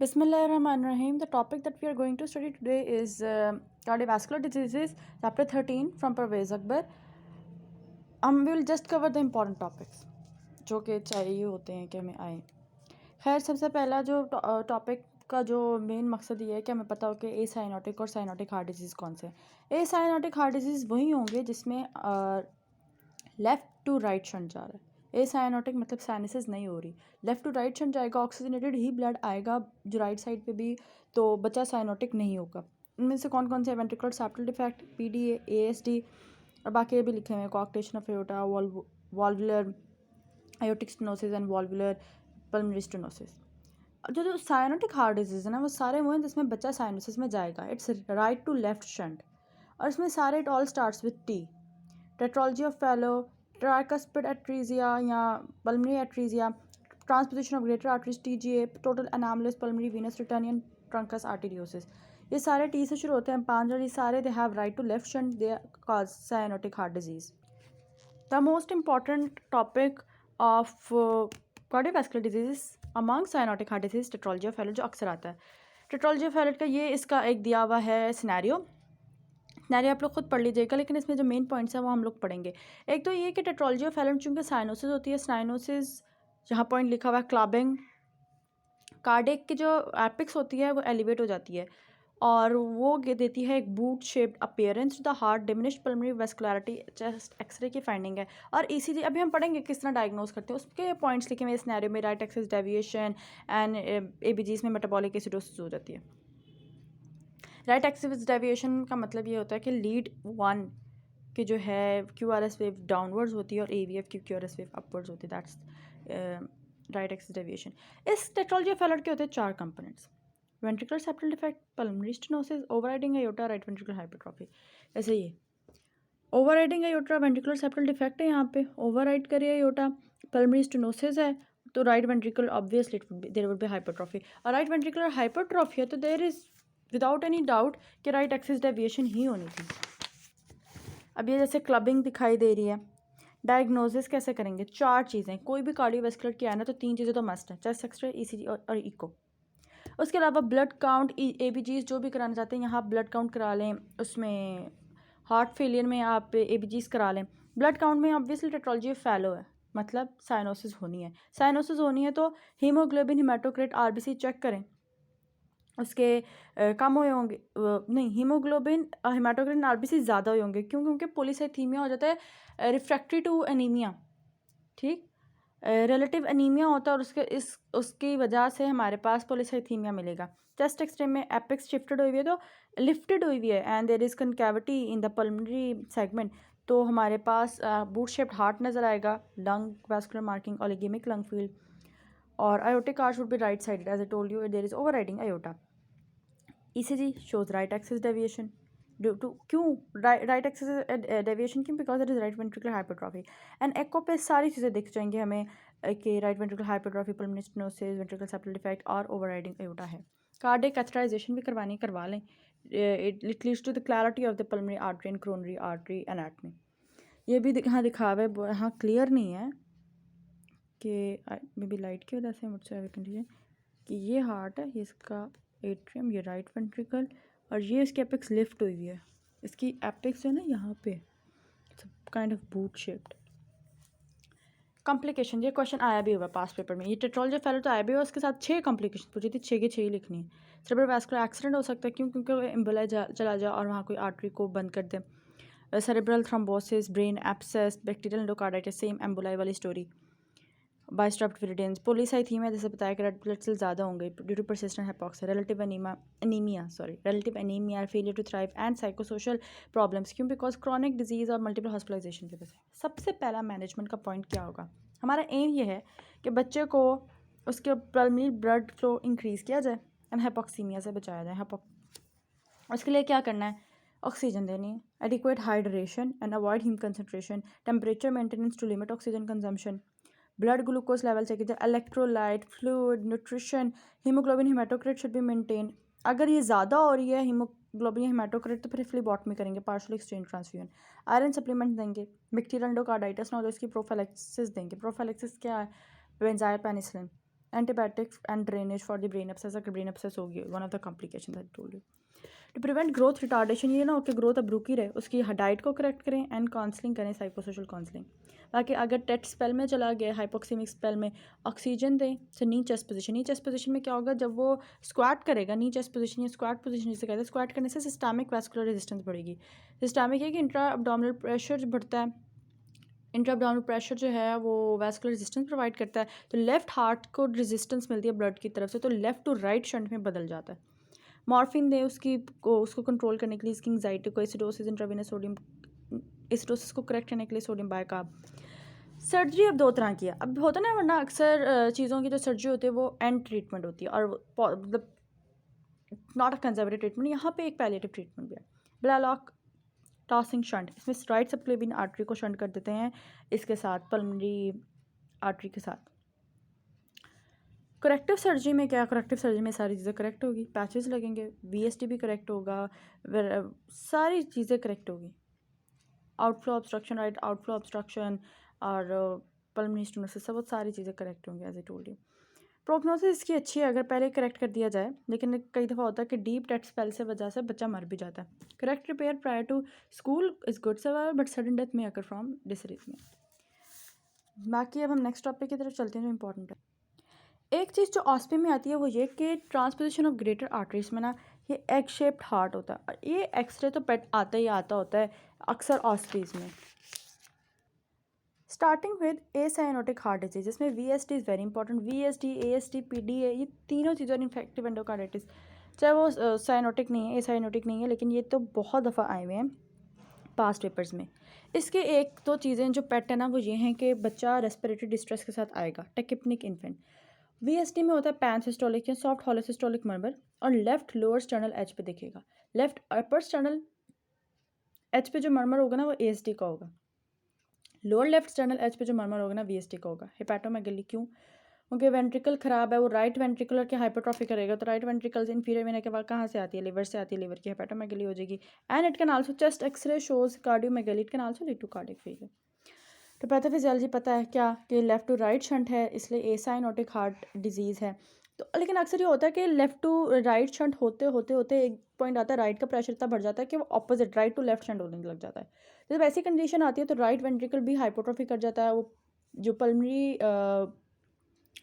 Bismillahirrahmanirrahim. The topic that we are going to study today is cardiovascular diseases, chapter 13 from Parvez Akbar. We will just cover the important topics जो कि चाहिए होते हैं कि हमें आए. खैर सबसे पहला जो टॉपिक का जो मेन मकसद ये है कि हमें पता हो कि ए साइनोटिक और साइनोटिक हार्ट डिजीज़ कौन से हैं. ए साइनोटिक हार्ट डिजीज़ वही होंगे जिसमें लेफ़्ट टू राइट शंट जा रहा है. ए साइनोटिक मतलब साइनसेस नहीं हो रही, लेफ़्ट टू राइट शंट जाएगा, ऑक्सीजनेटेड ही ब्लड आएगा जो राइट साइड पे भी, तो बच्चा साइनोटिक नहीं होगा. इनमें से कौन कौन से ventricular septal defect, PDA, ASD और बाकी ये भी लिखे हुए हैं, coarctation of aorta, valvular aortic stenosis and valvular pulmonary stenosis. जो साइनोटिक हार्ट डिजीज़ है ना, वो सारे वो हैं जिसमें बच्चा साइनोसिस में जाएगा. It's right to left shunt और इसमें सारे it all starts with T. Tetralogy of Fallot, tricuspid atresia या pulmonary atresia, transposition of greater arteries TGA, total anomalous pulmonary venous return truncus arteriosus. ये सारे T से शुरू होते हैं, 5 और ये सारे they have right to left shunt, they cause cyanotic heart disease. The most important topic of cardiovascular disease among cyanotic heart disease tetralogy of Fallot जो अक्सर आता है. टेट्रोलॉजी ऑफ फेलो का ये इसका एक दिया हुआ है सिनेरियो आप लोग खुद पढ़ लीजिएगा, लेकिन इसमें जो मेन पॉइंट्स हैं वो हम लोग पढ़ेंगे. एक तो ये कि टेट्रोलॉजी ऑफ फेलो चूँकि साइनोसिस होती है, साइनोसिस जहाँ पॉइंट लिखा हुआ है क्लबिंग, कार्डियक की जो एपिक्स होती है वो एलिवेट हो जाती है और वो देती है एक boot shaped appearance to the heart, diminished pulmonary vascularity, chest x-ray की फाइंडिंग है. और ECG अभी हम पढ़ेंगे किस तरह डायग्नोज करते हैं, उसके पॉइंट्स लिखे हुए सिनेरियो में. Right axis deviation and ABGs में मेटाबॉलिक एसिडोसिस हो जाती है. राइट एक्सिस डेविएशन का मतलब ये होता है कि लीड 1 की जो है QRS वेव डाउनवर्ड्स होती है और AVF की QRS वेव अपवर्ड्स होती है. That's right axis deviation. इस टेट्रोलॉजी ऑफ फेलो के होते हैं 4 components: ventricular septal defect, pulmonary stenosis, overriding iota, right ventricular hypertrophy. ऐसे ये overriding iota ventricular septal defect है, यहाँ पे ओवरराइड करिए आयोटा, पल्मोनरी स्टेनोसिस है तो right ventricle obviously there would be hypertrophy. और राइट वेंट्रिकुलर हाइपरट्रॉफी है तो there is without any doubt कि राइट एक्सिस डेविएशन ही होनी थी. अब ये जैसे क्लबिंग दिखाई दे रही है, डायग्नोसिस कैसे करेंगे? 4 चीज़ें. कोई भी कार्डियोवैस्कुलर की आना तो 3 चीज़ें तो मस्ट हैं: चेस्ट एक्सरे, ECG और इको. उसके अलावा ब्लड काउंट, ABGs जो भी कराना चाहते हैं यहाँ ब्लड काउंट करा लें. उसमें हार्ट फेलियर में आप ABGs करा लें. ब्लड काउंट में ऑब्वियसली टेट्रोलॉजी ऑफ फेलो है, मतलब साइनोसिस होनी है. साइनोसिस होनी है तो हीमोग्लोबिन, हेमाटोक्रिट, RBC चेक करें. उसके कम हुए होंगे, नहीं, हीमोग्लोबिन, हेमाटोक्रिट, RBC ज़्यादा हुए होंगे. क्यों? क्योंकि पॉलीसाइथीमिया हो जाता है रिफ्रैक्टरी टू एनीमिया. ठीक, रिलेटिव एनीमिया होता है और उसकी वजह से हमारे पास पॉलीसाइथीमिया मिलेगा. चेस्ट एक्सरे में एपिक्स शिफ्टेड हुई हुई है तो लिफ्टेड हुई हुई है and there is concavity in the pulmonary segment, तो हमारे पास बूट शेप्ड हार्ट नज़र आएगा. Lung vascular marking, oligaemic lung field और aortic arch would be right sided. As I told you, there is overriding aorta. ECG shows right axis deviation. क्यों right axis deviation क्यों? Because there is right ventricular hypertrophy. And echo पे सारी चीज़ें दिख जाएंगी हमें कि right ventricular hypertrophy, pulmonary stenosis, ventricular septal defect और overriding aorta है. Cardiac catheterization भी करवा लें. It leads to the clarity of the pulmonary artery and coronary artery anatomy. ये भी यहाँ दिखा हुआ है, यहाँ क्लियर नहीं है कि मे बी लाइट की वजह से मुझसे कंडीशन कि ये हार्ट है, ये इसका एट्रियम, ये राइट वेंट्रिकल और ये इसकी एपिक्स लिफ्ट हुई है. इसकी एपिक्स है ना यहाँ पे kind of boot shaped. Complication, ये क्वेश्चन आया भी हुआ पास पेपर में. ये टेट्रोलॉजी ऑफ फेलो तो आया भी हुआ, उसके साथ 6 कॉम्प्लिकेशन पूछी थी, 6 के 6 ही लिखनी है. सेरेब्रल वैस्कुलर एक्सीडेंट हो सकता है, क्यों? क्योंकि एम्बोलाई चला जाए और वहाँ कोई आर्टरी को बंद कर दे. Cerebral thrombosis, brain abscess, bacterial endocarditis, same emboli वाली स्टोरी. बाइस्ट्रप्ट विरिडेंस, पॉलीसाइथीमिया जैसे बताया कि रेड ब्लड सेल ज़्यादा होंगे due to persistent hypoxia, relative anaemia, failure to thrive and psychosocial problems. क्यों? बिकॉज क्रॉनिक डिजीज़ और मल्टीपल हॉस्पिटलाइजेशन की वजह से. सबसे पहला मैनेजमेंट का पॉइंट क्या होगा? हमारा एम ये है कि बच्चे को उसके पल्मोनरी ब्लड फ्लो इंक्रीज़ किया जाए एंड हाइपॉक्सीमिया से बचाया जाए. उसके लिए क्या करना है? ऑक्सीजन देनी है, adequate hydration and avoid haemoconcentration, temperature maintenance to limit oxygen consumption, blood glucose level check कीजिए, electrolyte, fluid, nutrition, haemoglobin, haematocrit should be maintain. अगर ये ज़्यादा हो रही है हीमोग्लोबिन हेमाटोक्रिट तो फिर फ्लीबॉटमी करेंगे, partial exchange transfusion. Iron supplement देंगे. बैक्टीरियल एंडोकार्डाइटिस ना हो तो इसकी प्रोफाइलेक्सिस देंगे. प्रोफाइलेक्सिस क्या है? Benzyl penicillin. Antibiotics and drainage for the brain abscess, अगर ब्रेन एब्सेस होगी one of the complication that told you. To prevent growth retardation, ये ना हो कि ग्रोथ अब रुकी रहे, उसकी डाइट को करेक्ट करें एंड काउंसलिंग करें, साइकोसोशल काउंसलिंग। बाकी अगर टेट स्पेल में चला गया, हाइपोक्सीमिक स्पेल में, ऑक्सीजन दें। तो नी चेस्ट पोजीशन, नी चेस्ट पोजीशन में क्या होगा, जब वो स्क्वाट करेगा, नी चेस्ट पोजीशन या स्क्वाट पोजीशन जिसे कहते हैं, स्क्वाट करने से सिस्टमिक वैस्कुलर रेजिस्टेंस बढ़ेगी। सिस्टमिक है कि इंट्रा अब्डोमिनल प्रेशर बढ़ता है, इंट्रा अब्डोमिनल प्रेशर जो है वो वैस्कुलर रेजिस्टेंस प्रोवाइड करता है, तो लेफ्ट हार्ट को रेजिस्टेंस मिलती है ब्लड की तरफ से, तो लेफ्ट टू राइट शंट में बदल जाता है। मॉर्फिन दें उसको कंट्रोल करने के लिए, इसकी एंग्जाइटी को, एसिडोसिस इंट्रावेनस सोडियम, एसिडोसिस को करेक्ट करने के लिए सोडियम बाइकार्ब। सर्जरी अब 2 तरह की है, अब होता है ना, वरना अक्सर चीज़ों की जो सर्जरी होती है वो एंड ट्रीटमेंट होती है और मतलब नॉट अ कंजर्वेटिव ट्रीटमेंट। यहाँ पे एक पैलिएटिव ट्रीटमेंट भी है, ब्लालॉक टॉसिंग शंट। इसमें राइट सबक्लेवियन आर्टरी को शंट कर देते हैं इसके साथ, पल्मोनरी आर्टरी के साथ। करेक्टिव सर्जरी में क्या, करेक्टिव सर्जरी में सारी चीज़ें करेक्ट होगी, पैचेस लगेंगे, वीएसटी भी करेक्ट होगा, सारी चीज़ें करेक्ट होगी। Outflow obstruction, right outflow obstruction और पल्मोनरी स्टेनोसिस, सब सारी चीज़ें करेक्ट होंगी as I told you. Prognosis इसकी अच्छी है अगर पहले करेक्ट कर दिया जाए, लेकिन कई दफ़ा होता है कि डीप डेथ स्पेल से वजह से बच्चा मर भी जाता है। Correct repair prior to school is good survival, but sudden death में अकर फ्रॉम डिसरिथमिया। बाकी अब हम नेक्स्ट टॉपिक की तरफ चलते हैं जो इंपॉर्टेंट है। एक चीज़ जो ऑस्पी में आती है वो ये कि ट्रांसपोजिशन ऑफ ग्रेटर आर्टरीज में ना, ये एग शेप्ड हार्ट होता है, और ये एक्सरे तो पेट आता ही आता होता है अक्सर ऑस्पीज में। Starting with acyanotic heart disease, इसमें VSD is very important, VSD, ASD, PDA, ये तीनों चीज़ों, इन्फेक्टिव एंडोकार्डाइटिस, चाहे वो साइनोटिक नहीं है, एसाइनोटिक नहीं है, लेकिन ये तो बहुत दफ़ा आए हुए हैं पास्ट पेपर्स में। इसके एक दो चीज़ें जो पेट है ना वो ये हैं कि बच्चा रेस्पिरेटरी डिस्ट्रेस के साथ आएगा, टेकिपनिक इन्फेंट। वीएसटी में होता है पैन सिस्टोलिक या सॉफ्ट हॉलोसिस्टोलिक मर्मर, और लेफ्ट लोअर स्टर्नल एच पे दिखेगा, लेफ्ट अपर स्टर्नल एच पे जो मर्मर होगा ना वो एएसटी का होगा, लोअर लेफ्ट स्टर्नल एच पे जो मर्मर होगा ना वीएसटी का होगा। हेपेटोमेगली क्यों, क्योंकि वेंट्रिकल ख़राब है, वो राइट वेंट्रिकुलर की हाइपरट्रॉफी करेगा, तो राइट वेंट्रिकल से इन्फीरियर वेना के बाद कहाँ से आती है, लिवर से आती है, लिवर की हेपेटोमेगली हो जाएगी। And it can also chest x ray shows cardiomegaly, it can also lead to cardiac failure. तो पैथोफिजियोलॉजी पता है क्या कि लेफ़्ट टू राइट शंट है, इसलिए एसाइनोटिक हार्ट डिजीज़ है। तो लेकिन अक्सर ये होता है कि लेफ़्ट टू राइट शंट होते होते होते एक पॉइंट आता है, राइट का प्रेशर इतना बढ़ जाता है कि वो opposite right to left shunt होने लग जाता है। तो जब ऐसी कंडीशन आती है तो राइट वेंट्रिकल भी हाइपोट्रोफी कर जाता है, वो जो पल्मोनरी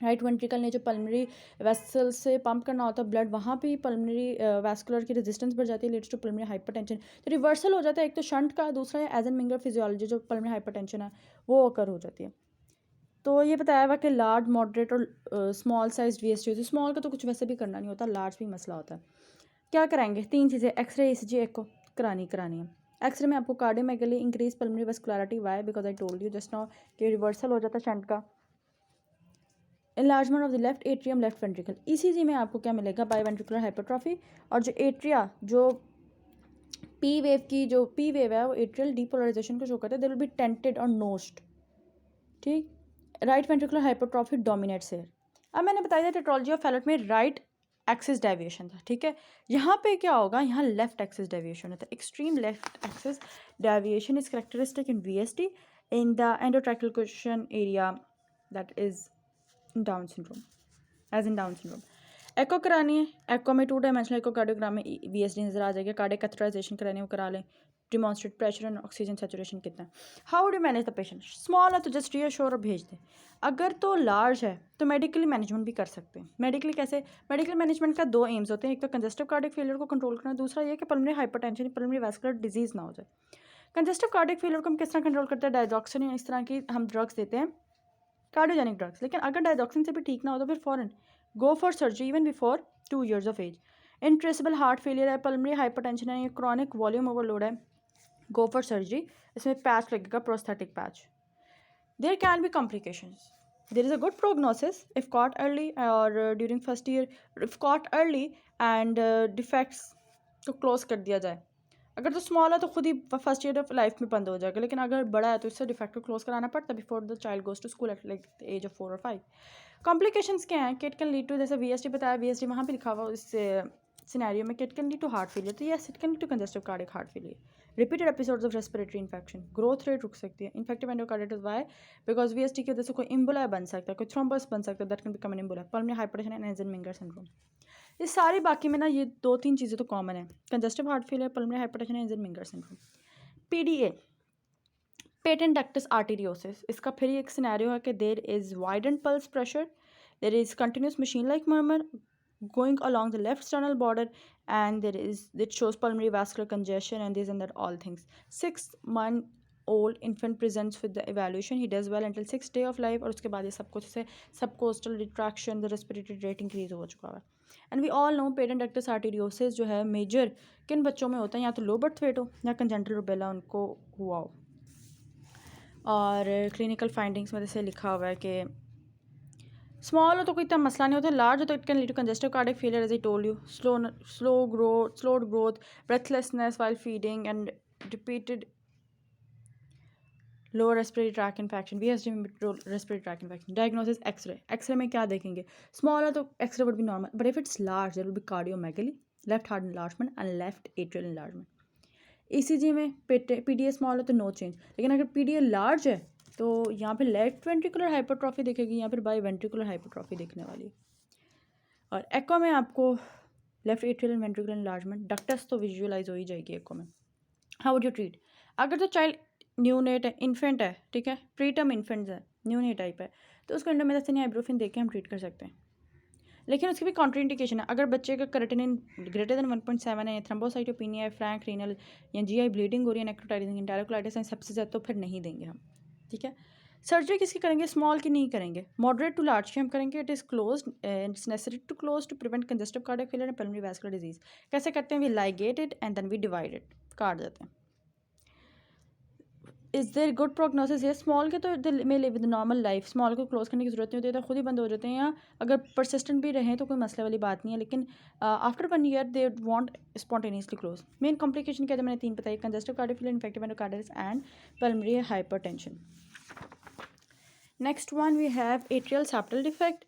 राइट वेंट्रिकल ने जो पल्मोनरी वेसल से पंप करना होता है ब्लड, वहाँ भी पल्मोनरी वैस्कुलर की रेजिस्टेंस बढ़ जाती है, लीड्स टू पल्मोनरी हाइपरटेंशन। तो रिवर्सल हो जाता है, एक तो शंट का, दूसरा है एजनमिंगर फिजियोलॉजी, जो पल्मोनरी हाइपरटेंशन है वो ओकर हो जाती है। तो ये बताया हुआ कि लार्ज, मॉडरेट और स्मॉल साइज वीएसटी होती है। स्मॉल का तो कुछ वैसे भी करना नहीं होता, लार्ज भी मसला होता है। क्या कराएंगे, 3 चीज़ें, एक्सरे, ईसीजी, एको करानी है। एक्सरे में आपको cardiomegaly, increase pulmonary vascularity, why, because I told you just now कि रिवर्सल हो जाता है शंट का। Enlargement of the left atrium, left ventricle. ECG में आपको क्या मिलेगा, बाईवेंट्रिकुलर हाइपरट्रॉफी, और जो एट्रिया, जो पी वेव की जो पी वेव है वो एट्रियल डीपोलराइजेशन को शो करता है, दे विल बी टेंटेड और नोस्ड, ठीक। Right ventricular hypertrophy dominates here. अब मैंने बताया था टेट्रोलॉजी ऑफ फैलेट में राइट एक्सिस डेविएशन था, ठीक है। यहाँ पे क्या होगा, यहाँ लेफ्ट एक्सिस डेविएशन होता है, extreme left axis deviation is characteristic in VSD in the endotracheal question area, that is Down syndrome, as in Down syndrome. Echo करानी है, एको में 2 डायमेंशनल इकोकार्डियोग्राम में वीएसडी नजर आ जाएगा, कार्डियक कैथेटराइजेशन करानी है वो करा लें, demonstrate pressure and oxygen saturation कितना है। How do manage the patient, small है तो जस्ट रीअश्योर और भेज दें, अगर तो लार्ज है तो मेडिकली मैनेजमेंट भी कर सकते हैं। मेडिकली कैसे, मेडिकल मैनेजमेंट का 2 एम्स होते हैं, एक तो कंजेस्टिव कार्डियक फेलियर को कंट्रोल करना, दूसरा ये कि pulmonary hypertension, pulmonary vascular disease ना हो जाए। कंजेस्टिव कार्डियक फेलियर को हम किस तरह कंट्रोल करते हैं, डायजॉक्सिन या इस तरह की हम ड्रग्स देते हैं, कार्डियोजेनिक ड्रग्स। लेकिन अगर डायजॉक्सिन से भी ठीक ना हो तो फिर फ़ौरन go for surgery even before 2 years of age. Intractable heart failure है, पल्मोनरी हाइपरटेंशन है, या क्रॉनिक वॉल्यूम ओवरलोड है, गो फॉर सर्जरी, इसमें पैच लगेगा, prosthetic patch. There can be complications, there is a good prognosis if caught early और during first year, if caught early and defects को close कर दिया जाए। अगर तो स्मॉल है तो खुद ही फर्स्ट ईयर ऑफ लाइफ में बंद हो जाएगा, लेकिन अगर बड़ा है तो इससे डिफेक्ट को क्लोज कराना पड़ता है before the child goes to school at like the age of 4 or 5। Complications क्या हैं कि इट कैन लीड टू, जैसे वीएसटी बताया, वीएसटी वहाँ पे लिखा हुआ, इससे सिनेरियो में it can lead to heart failure, तो yes it can lead to congestive cardiac heart failure, repeated episodes of respiratory infection, growth rate रुक सकती है, infective endocarditis why because VSD की वजह से कोई इम्बुला बन सकता है, कोई थ्रोम्बस बन सकता है, that can become an embolus, pulmonary hypertension and Eisenmenger syndrome. ये सारी बाकी में ना ये 2-3 चीज़ें तो कॉमन है, congestive heart failure, pulmonary hypertension, Eisenmenger syndrome. PDA, patent ductus arteriosus, इसका फिर एक सिनेरियो है कि there is widened pulse pressure, there is continuous machine like murmur going along the left sternal border, and it shows pulmonary vascular congestion and this and that all things. 6-month-old infant presents with the evaluation, he does well until 6th day of life, और उसके बाद ये सब कुछ से subcostal retraction, the respiratory rate increase हो चुका है। And we all know patent ductus arteriosus जो है मेजर किन बच्चों में होता है, या तो लो बर्थ वेट हो या कंजेंटल रूबेला उनको हुआ हो। और क्लिनिकल फाइंडिंग्स में जैसे लिखा हुआ है कि स्मॉल हो तो कोई इतना मसला नहीं होता, लार्ज हो तो it can lead to congestive cardiac failure as I told you, slow growth, breathlessness while feeding and repeated lower respiratory tract infection, VSD में respiratory tract infection. Diagnosis x ray में क्या देखेंगे, स्मॉल है तो x ray would be normal, but if it's large there will be cardiomegaly, left heart enlargement and left atrial enlargement. ECG में PDA small है तो no change, लेकिन अगर पीडीए लार्ज है तो यहाँ पे लेफ्ट वेंट्रिकुलर हाइपरट्रॉफी दिखेगी, यहाँ पर बाई वेंट्रिकुलर हाइपरट्रॉफी दिखने वाली है। और एको में आपको left atrial and ventricular enlargement, ductus तो विजुअलाइज हो ही जाएगी एको में। हाउ वुड यू ट्रीट, अगर तो चाइल्ड न्यूनेट है, इन्फेंट है, ठीक है, प्रीटर्म इन्फेंट्स है, न्यूनेट टाइप है, तो उसको इंडोमेथासिन या आइब्रोफिन देके हम ट्रीट कर सकते हैं। लेकिन उसकी भी कॉन्ट्राइंडिकेशन है, अगर बच्चे का क्रेटिनिन ग्रेटर देन 1.7 है, थ्रोम्बोसाइटोपिनिया है, फ्रैंक रीनल या जीआई ब्लीडिंग हो रही है, नेक्रोटाइटिस, इंटेरोकोलाइटिस है, सबसे ज़्यादा तो फिर नहीं देंगे हम, ठीक है। सर्जरी किसकी करेंगे, स्मॉल की नहीं करेंगे, मॉडरेट टू लार्ज की हम करेंगे। It is close, its necessary to close to prevent congestive cardiac failure and pulmonary vascular disease. कैसे करते हैं, we ligate it and then we divide it, काट देते हैं। इज़ देयर गुड प्रोग्नोसिस, ये स्मॉल के तो they may live with normal life, small को क्लोज करने की ज़रूरत नहीं होती है, तो खुद ही बंद हो जाते हैं, या अगर परसिस्टेंट भी रहें तो कोई मसले वाली बात नहीं है, लेकिन after 1 year they want spontaneously close. Main complication क्या था, मैंने 3 बताई, congestive cardiac failure, infective endocarditis and pulmonary hypertension. Next one we have atrial septal defect,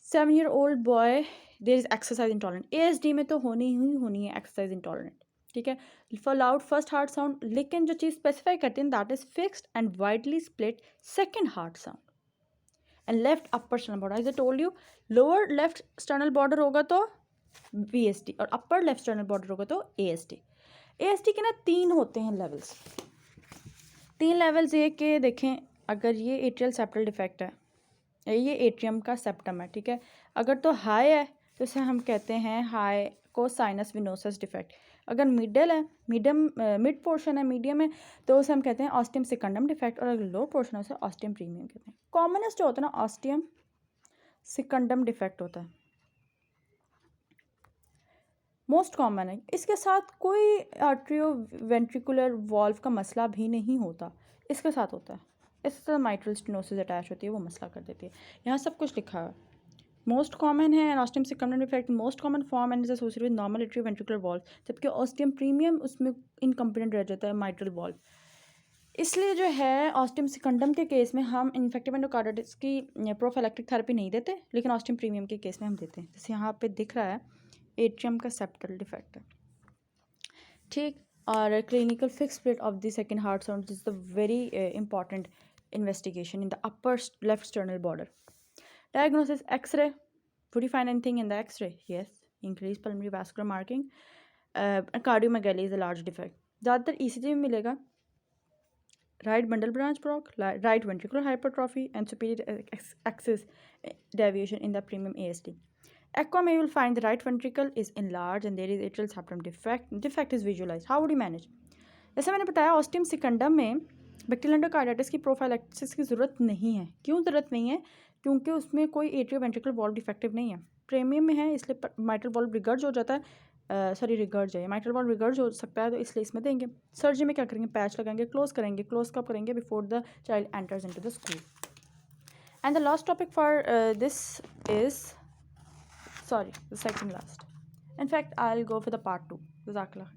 7-year-old boy, there is exercise intolerant, ASD में तो होनी ही होनी है exercise intolerant, ठीक है। For loud first heart sound, लेकिन जो चीज़ स्पेसिफाई करते हैं that is fixed and widely split second heart sound and left upper sternal border, as I told you, lower left sternal border होगा तो VSD और upper left sternal border होगा तो ASD। ASD के ना 3 होते हैं लेवल्स, 3 लेवल्स ये कि देखें, अगर ये एट्रियल सेप्टल डिफेक्ट है, ये एट्रियम का सेप्टम है, ठीक है, अगर तो हाई है तो इसे हम कहते हैं हाई को साइनस विनोसस डिफेक्ट, अगर मिडल है, मिड पोर्शन है, मीडियम है, तो उसे हम कहते हैं ऑस्टियम सिकंडम डिफेक्ट, और अगर लो पोर्शन है उसे ऑस्टियम प्रीमियम कहते हैं। कॉमनेस्ट जो होता है ना ऑस्टियम सिकंडम डिफेक्ट होता है, मोस्ट कॉमन है, इसके साथ कोई आर्ट्रियो वेंट्रिकुलर वॉल्व का मसला भी नहीं होता, इसके साथ होता है, इसके साथ माइट्रल स्टेनोसिस अटैच होती है, वो मसला कर देती है। यहाँ सब कुछ लिखा है, मोस्ट कॉमन है ostium secundum defect, most common form and is associated with normal atrio ventricular valve, जबकि ऑस्टियम प्रीमियम उसमें इनकम्पिटेंट रह जाता है माइट्रल वॉल्व। इसलिए जो है ऑस्टियम सिकंडम के केस में हम इन्फेक्टिव एंडोकार्डाइटिस की प्रोफिलैक्टिक थेरेपी नहीं देते, लेकिन ऑस्टियम प्रीमियम के केस में हम देते हैं, जैसे यहाँ पे दिख रहा है एट्रियम का सेप्टल डिफेक्ट है, ठीक। और clinical fix split of the second heart sound is the very important investigation in the upper left sternal border. Diagnosis, X-ray. Would you find anything in the X-ray? Yes. Increased pulmonary vascular marking. Cardiomegaly is a large defect. ज़्यादातर ECG में मिलेगा right bundle branch block, right ventricular hypertrophy and superior axis deviation in the premium ASD. Echo में you will find the right ventricle is enlarged and there is atrial septum defect. Defect is visualized. How would you manage? जैसे मैंने बताया ostium सिकंडम में bacterial endocarditis की prophylaxis की ज़रूरत नहीं है। क्यों ज़रूरत नहीं है? क्योंकि उसमें कोई एट्रियो वेंट्रिकुलर वॉल्व डिफेक्टिव नहीं है, प्रीमियम में है, इसलिए माइट्रल वॉल्व रिगर्ज हो जाता है, रिगर्ज है, माइट्रल वॉल्व रिगर्ज हो सकता है, तो इसलिए इसमें देंगे। सर्जरी में क्या करेंगे, पैच लगाएंगे, क्लोज करेंगे। क्लोज कब करेंगे? Before the child enters into the school. And the last topic for this is the second last, in fact I'll go for the part 2. Jazakallah.